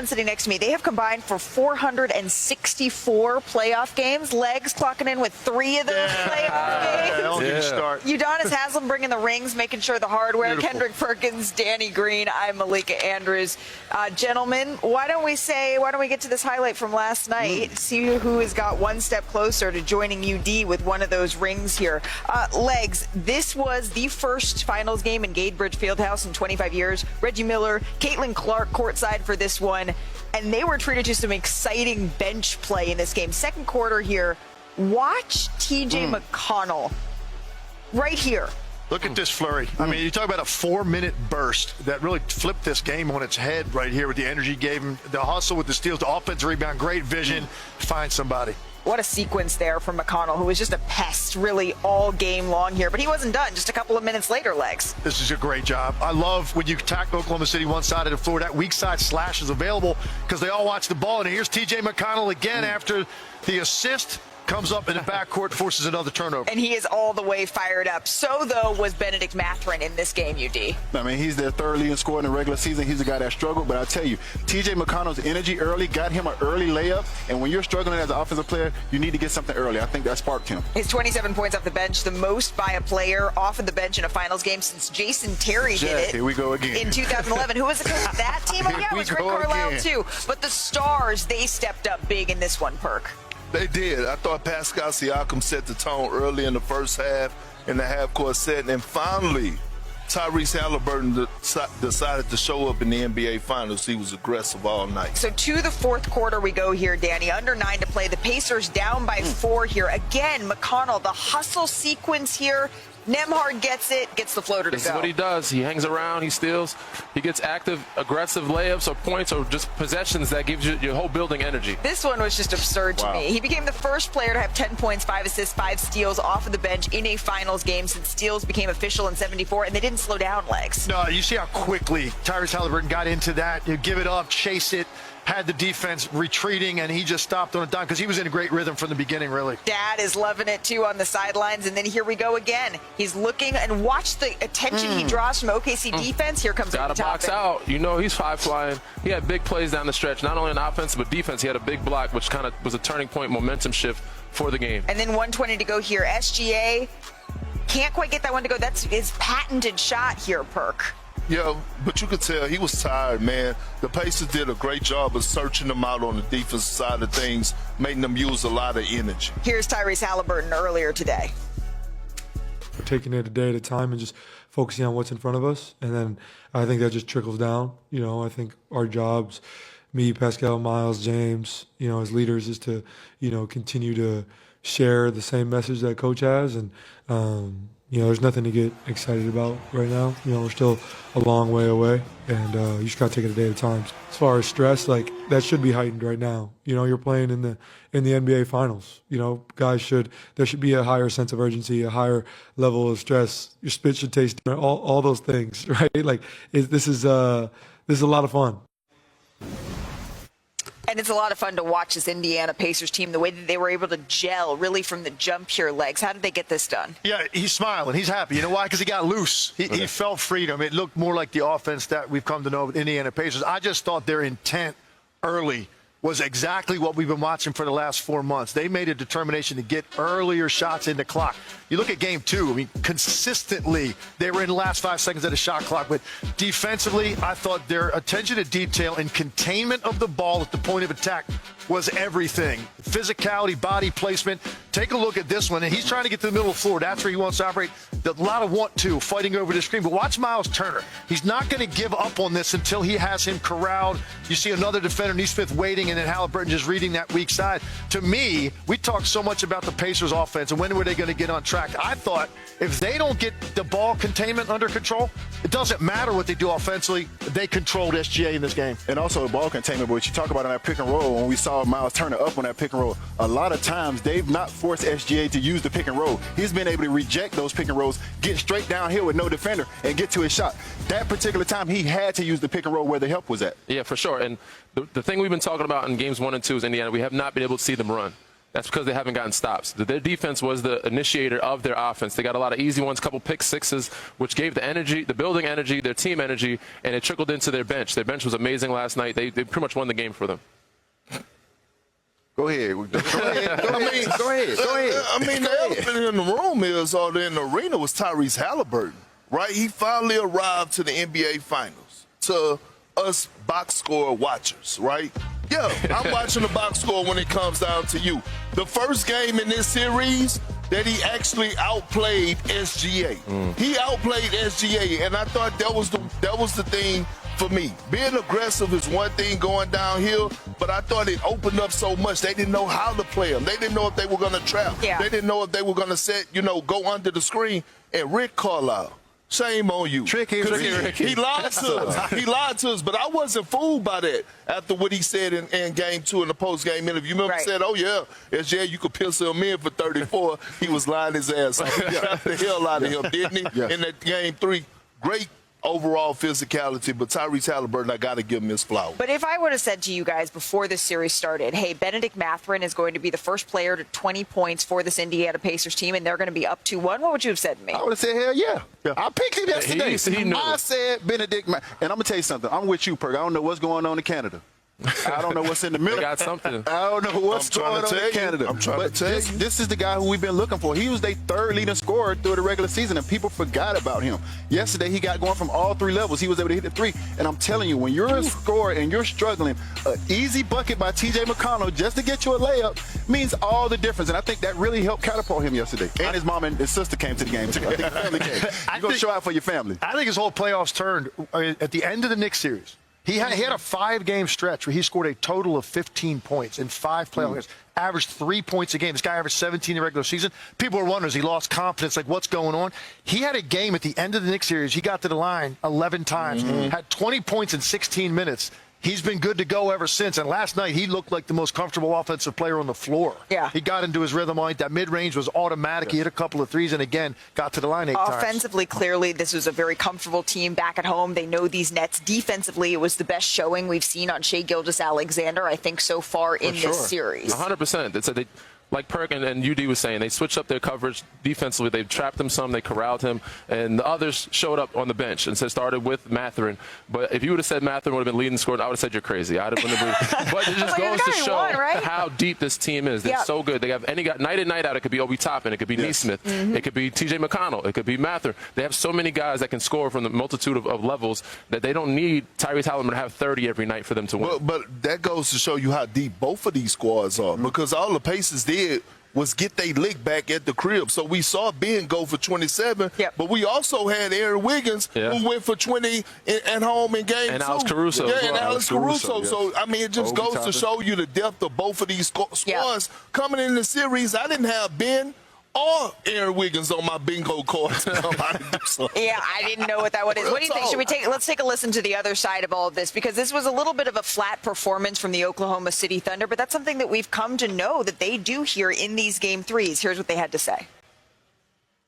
gentleman sitting next to me, they have combined for 464 playoff games. Legs clocking in with 3 of those playoff games. Don't get start. Udonis Haslem bringing the rings, making sure the hardware. Beautiful. Kendrick Perkins, Danny Green. I'm Malika Andrews. Gentlemen, why don't we get to this highlight from last night, see who has got one step closer to joining UD with one of those rings here. Legs, this was the first finals game in Gadebridge Fieldhouse in 25 years. Reggie Miller, Caitlin Clark courtside for this one, and they were treated to some exciting bench play in this game. Second quarter here, watch TJ McConnell right here. Look at this flurry. I mean, you talk about a 4-minute burst that really flipped this game on its head right here with the energy gave him, the hustle with the steals, the offensive rebound, great vision, find somebody. What a sequence there from McConnell, who was just a pest really all game long here. But he wasn't done just a couple of minutes later, Legs. This is a great job. I love when you attack Oklahoma City one side of the floor, that weak side slash is available because they all watch the ball. And here's TJ McConnell again after the assist. Comes up in the backcourt, forces another turnover. And he is all the way fired up. So, though, was Benedict Mathurin in this game, UD. I mean, he's their third leading scorer in the regular season. He's a guy that struggled. But I tell you, TJ McConnell's energy early got him an early layup. And when you're struggling as an offensive player, you need to get something early. I think that sparked him. His 27 points off the bench, the most by a player off of the bench in a finals game since Jason Terry did it. Here we go again. In 2011. Who was the coach of that team? Oh, yeah, it was Rick Carlisle, too. But the Stars, they stepped up big in this one, Perk. They did. I thought Pascal Siakam set the tone early in the first half, in the half-court setting, and finally, Tyrese Halliburton decided to show up in the NBA Finals. He was aggressive all night. So to the fourth quarter we go here, Danny. Under 9 to play. The Pacers down by 4 here. Again, McConnell, the hustle sequence here. Nembhard gets it, gets the floater to go. This is what he does. He hangs around, he steals, he gets active, aggressive layups or points or just possessions that gives you your whole building energy. This one was just absurd to me. He became the first player to have 10 points, 5 assists, 5 steals off of the bench in a finals game since steals became official in '74, and they didn't slow down, Legs. No, you see how quickly Tyrese Halliburton got into that. You give it up, chase it, had the defense retreating, and he just stopped on a dime because he was in a great rhythm from the beginning, really. Dad is loving it, too, on the sidelines. And then here we go again. He's looking, and watch the attention he draws from OKC defense. Here comes Got to box out. You know he's flying. He had big plays down the stretch, not only on offense, but defense. He had a big block, which kind of was a turning point, momentum shift for the game. And then 1:20 to go here. SGA can't quite get that one to go. That's his patented shot here, Perk. Yeah, but you could tell he was tired, man. The Pacers did a great job of searching them out on the defensive side of things, making them use a lot of energy. Here's Tyrese Halliburton earlier today. We're taking it a day at a time and just focusing on what's in front of us. And then I think that just trickles down. You know, I think our jobs, me, Pascal, Miles, James, you know, as leaders is to, you know, continue to share the same message that Coach has. And, you know, there's nothing to get excited about right now. You know, we're still a long way away, and you just got to take it a day at a time. As far as stress, like, that should be heightened right now. You know, you're playing in the NBA Finals. You know, there should be a higher sense of urgency, a higher level of stress. Your spit should taste different, all those things, right? Like, this is a lot of fun. And it's a lot of fun to watch this Indiana Pacers team, the way that they were able to gel really from the jump here, Legs. How did they get this done? Yeah, he's smiling. He's happy. You know why? Because he got loose. He felt freedom. It looked more like the offense that we've come to know with Indiana Pacers. I just thought their intent early was exactly what we've been watching for the last 4 months. They made a determination to get earlier shots in the clock. You look at game 2, I mean, consistently, they were in the last 5 seconds of the shot clock. But defensively, I thought their attention to detail and containment of the ball at the point of attack was everything. Physicality, body placement. Take a look at this one. And he's trying to get to the middle of the floor. That's where he wants to operate. A lot of want-to, fighting over the screen. But watch Miles Turner. He's not going to give up on this until he has him corralled. You see another defender, Nesmith, waiting, and then Halliburton just reading that weak side. To me, we talk so much about the Pacers offense and when were they going to get on track. I thought if they don't get the ball containment under control, it doesn't matter what they do offensively. They controlled SGA in this game. And also the ball containment, but what you talk about in that pick and roll, when we saw Miles Turner up on that pick and roll, a lot of times they've not forced SGA to use the pick and roll. He's been able to reject those pick and rolls, get straight downhill with no defender, and get to his shot. That particular time, he had to use the pick and roll where the help was at. Yeah, for sure. And the thing we've been talking about in games 1 and 2 is Indiana, we have not been able to see them run. That's because they haven't gotten stops. Their defense was the initiator of their offense. They got a lot of easy ones, couple pick sixes, which gave the energy, the building energy, their team energy, and it trickled into their bench. Their bench was amazing last night. They pretty much won the game for them. Go ahead. Go ahead. I mean, the elephant in the room is, or in the arena, was Tyrese Halliburton, right? He finally arrived to the NBA Finals. To us box score watchers, right? Yeah, I'm watching the box score when it comes down to you. The first game in this series that he actually outplayed SGA. He outplayed SGA, and I thought that was the thing for me. Being aggressive is one thing going downhill, but I thought it opened up so much. They didn't know how to play him. They didn't know if they were going to trap. Yeah. They didn't know if they were going to go under the screen. And Rick Carlisle, shame on you. Tricky Rick. He lied to us. He lied to us, but I wasn't fooled by that after what he said in game 2 in the post-game interview. Remember he said, oh, yeah, SJ, you could pistol him in for 34. He was lying his ass off. He trapped the hell out of him, didn't he? Yeah. In that game 3, great overall physicality, but Tyrese Halliburton, I got to give him his flowers. But if I would have said to you guys before this series started, hey, Benedict Mathurin is going to be the first player to 20 points for this Indiana Pacers team, and they're going to be up 2-1, what would you have said to me? I would have said, hell yeah. I picked him yesterday. He knew. I said Benedict, and I'm going to tell you something. I'm with you, Perk. I don't know what's going on in Canada. I don't know what's in the middle. They got something. I don't know what's going on in Canada. I'm trying to tell you. This is the guy who we've been looking for. He was their third leading scorer through the regular season, and people forgot about him. Yesterday, he got going from all 3 levels. He was able to hit the 3. And I'm telling you, when you're a scorer and you're struggling, an easy bucket by T.J. McConnell just to get you a layup means all the difference. And I think that really helped catapult him yesterday. And his mom and his sister came to the game, too. I think the family came. You're going to show out for your family. I think his whole playoffs turned at the end of the Knicks series. He had a 5-game stretch where he scored a total of 15 points in 5 playoff games, averaged 3 points a game. This guy averaged 17 in the regular season. People are wondering, has he lost confidence? Like, what's going on? He had a game at the end of the Knicks series. He got to the line 11 times, had 20 points in 16 minutes. He's been good to go ever since. And last night, he looked like the most comfortable offensive player on the floor. Yeah. He got into his rhythm. That mid-range was automatic. He hit a couple of threes and, again, got to the line 8 times. Offensively, clearly, this was a very comfortable team back at home. They know these Nets. Defensively, it was the best showing we've seen on Shai Gilgeous-Alexander, I think, so far in this series. 100%. Like Perk and UD was saying, they switched up their coverage defensively. They trapped him some, they corralled him, and the others showed up on the bench and started with Mathurin. But if you would have said Mathurin would have been leading scorers, I would have said you're crazy. I'd have been But it just goes to show how deep this team is. They're so good. They have any guy night in, night out. It could be Obi Toppin, it could be Nesmith, it could be T.J. McConnell, it could be Mathurin. They have so many guys that can score from the multitude of levels that they don't need Tyrese Halliburton to have 30 every night for them to win. But that goes to show you how deep both of these squads are, because all the Pacers did was get their lick back at the crib. So we saw Ben go for 27, but we also had Aaron Wiggins who went for 20 at home in game 2. And Alex Caruso. Yeah, and Alex Caruso. Yes. So, I mean, it just goes to show you the depth of both of these squads. Coming in the series, I didn't have Ben or Aaron Wiggins on my bingo card to come out and do something. Yeah, I didn't know what that one is. What do you think? Let's take a listen to the other side of all of this, because this was a little bit of a flat performance from the Oklahoma City Thunder, but that's something that we've come to know that they do here in these game 3s. Here's what they had to say.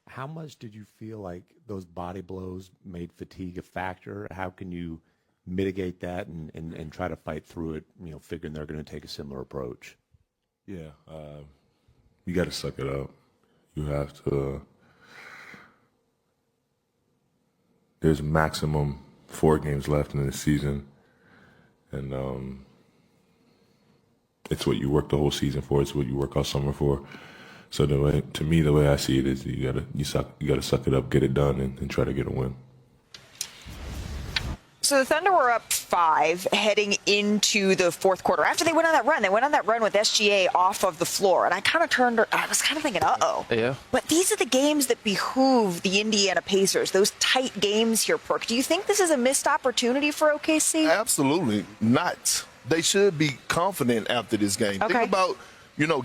How much did you feel like those body blows made fatigue a factor? How can you mitigate that and try to fight through it, figuring they're going to take a similar approach? Yeah, you got to suck it up. You have to. There's maximum 4 games left in the season, and it's what you work the whole season for. It's what you work all summer for. So the way I see it is, you gotta suck it up, get it done, and try to get a win. So the Thunder were up 5 heading into the fourth quarter. After they went on that run, with SGA off of the floor. And I was kind of thinking, uh-oh. Yeah. But these are the games that behoove the Indiana Pacers, those tight games here, Perk. Do you think this is a missed opportunity for OKC? Absolutely not. They should be confident after this game. Okay. Think about,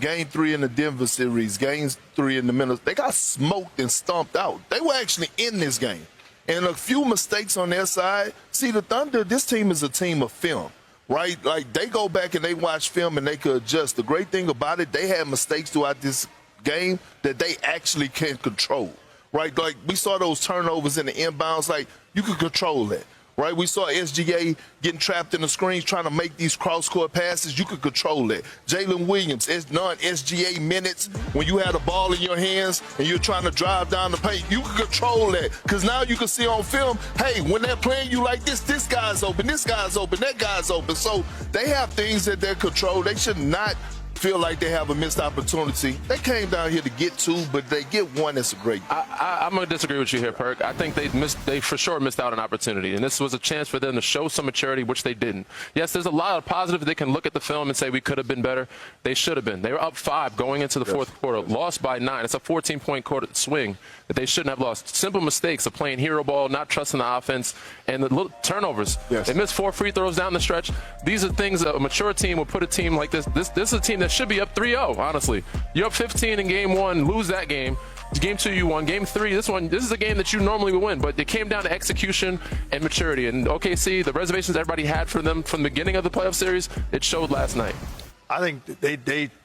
game 3 in the Denver series, game 3 in the Minnesota. They got smoked and stomped out. They were actually in this game. And a few mistakes on their side. See, the Thunder, this team is a team of film, right? Like, they go back and they watch film and they could adjust. The great thing about it, they had mistakes throughout this game that they actually can control, right? Like, we saw those turnovers in the inbounds. Like, you can control that. right? We saw SGA getting trapped in the screens trying to make these cross-court passes. You could control that. Jalen Williams, non-SGA minutes, when you had a ball in your hands and you're trying to drive down the paint, you can control that. Because now you can see on film, hey, when they're playing you like this guy's open, this guy's open, that guy's open. So they have things that they control. They should not feel like they have a missed opportunity. They came down here to get two, but they get one. That's a great thing. I'm going to disagree with you here, Perk. I think they for sure missed out on an opportunity, and this was a chance for them to show some maturity, which they didn't. Yes, there's a lot of positives. They can look at the film and say we could have been better. They should have been. They were up 5 going into the fourth quarter, lost by 9. It's a 14-point quarter swing that they shouldn't have lost. Simple mistakes of playing hero ball, not trusting the offense, and the little turnovers. Yes. They missed 4 free throws down the stretch. These are things that a mature team will put a team like this. This is a team that should be up 3-0, honestly. You're up 15 in game 1, lose that game. Game 2 you won. Game 3, this is a game that you normally would win, but it came down to execution and maturity. And OKC, the reservations everybody had for them from the beginning of the playoff series, it showed last night. I think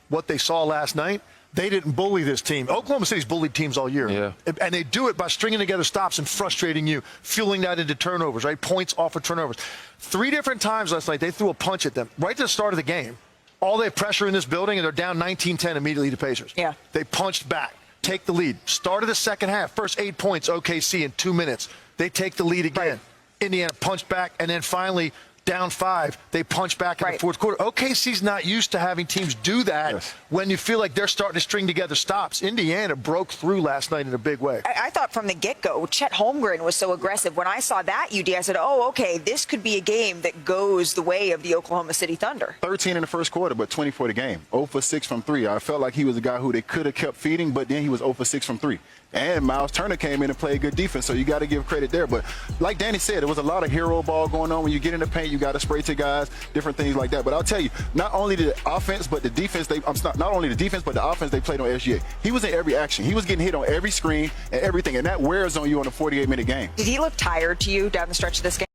what they saw last night, they didn't bully this team. Oklahoma City's bullied teams all year. Yeah. And they do it by stringing together stops and frustrating you, fueling that into turnovers, right? Points off of turnovers. 3 different times last night, they threw a punch at them right at the start of the game. All they have pressure in this building, and they're down 19-10 immediately to Pacers. Yeah. They punched back, take the lead. Started the second half, first 8 points, OKC in 2 minutes. They take the lead again. Right. Indiana punched back, and then finally down 5, they punch back in the fourth quarter. OKC's not used to having teams do that when you feel like they're starting to string together stops. Indiana broke through last night in a big way. I thought from the get-go, Chet Holmgren was so aggressive. When I saw that UD, I said, oh, okay, this could be a game that goes the way of the Oklahoma City Thunder. 13 in the first quarter, but 20 for the game. 0 for 6 from 3. I felt like he was a guy who they could have kept feeding, but then he was 0 for 6 from 3. And Miles Turner came in and played good defense, so you got to give credit there. But like Danny said, there was a lot of hero ball going on. When you get in the paint, you got to spray to guys, different things like that. But I'll tell you, not only the offense, but the defense, not only the defense, but the offense they played on SGA. He was in every action. He was getting hit on every screen and everything, and that wears on you on a 48-minute game. Did he look tired to you down the stretch of this game?